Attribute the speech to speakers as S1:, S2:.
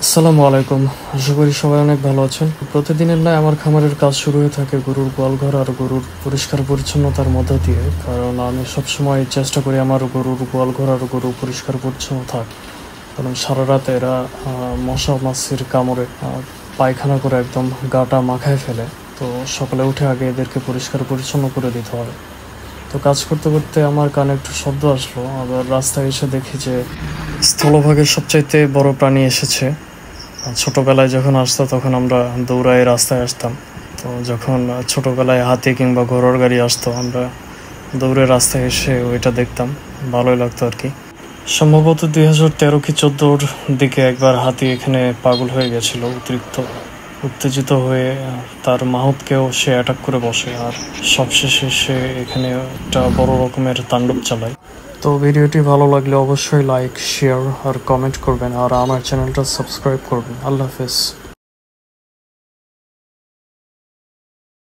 S1: আসসালামু আলাইকুম। আশা করি সবাই অনেক ভালো আছেন। প্রতিদিনের ন্যায় আমার খামারের কাজ শুরু হয়ে থাকে গরুর গোয়ালঘর আর গরুর পরিষ্কার পরিচ্ছন্নতার মধ্য দিয়ে, কারণ আমি সবসময় চেষ্টা করি আমার গরুর গোয়ালঘর আর গরু পরিষ্কার পরিচ্ছন্ন থাক। কারণ সারা রাতে এরা মশা মাছির কামড়ে পায়খানা করে একদম গাটা মাখায় ফেলে। তো সকালে উঠে আগে এদেরকে পরিষ্কার পরিচ্ছন্ন করে দিতে হয়। তো কাজ করতে করতে আমার কানে একটু শব্দ আসলো, আবার রাস্তায় এসে দেখি যে স্থলভাগের সবচাইতে বড় প্রাণী এসেছে। ছোটবেলায় যখন আসতো তখন আমরা দৌড়ায় রাস্তায় আসতাম। তো যখন ছোটবেলায় হাতি কিংবা ঘোড়ার গাড়ি আসতো আমরা দৌড়ে রাস্তায় এসে ওইটা দেখতাম, ভালোই লাগতো আর কি। সম্ভবত 2013 কি 14-র দিকে একবার হাতি এখানে পাগল হয়ে গেছিল, অতিরিক্ত উত্তেজিত হয়ে তার মাহুতকেও সে অ্যাটাক করে বসে, আর সবশেষে সে এখানে একটা বড় রকমের তাণ্ডব চালায়। তো ভিডিওটি ভালো লাগলে অবশ্যই লাইক, শেয়ার আর কমেন্ট করবেন, আর আমার চ্যানেলটা সাবস্ক্রাইব করবেন। আল্লাহ হাফেজ।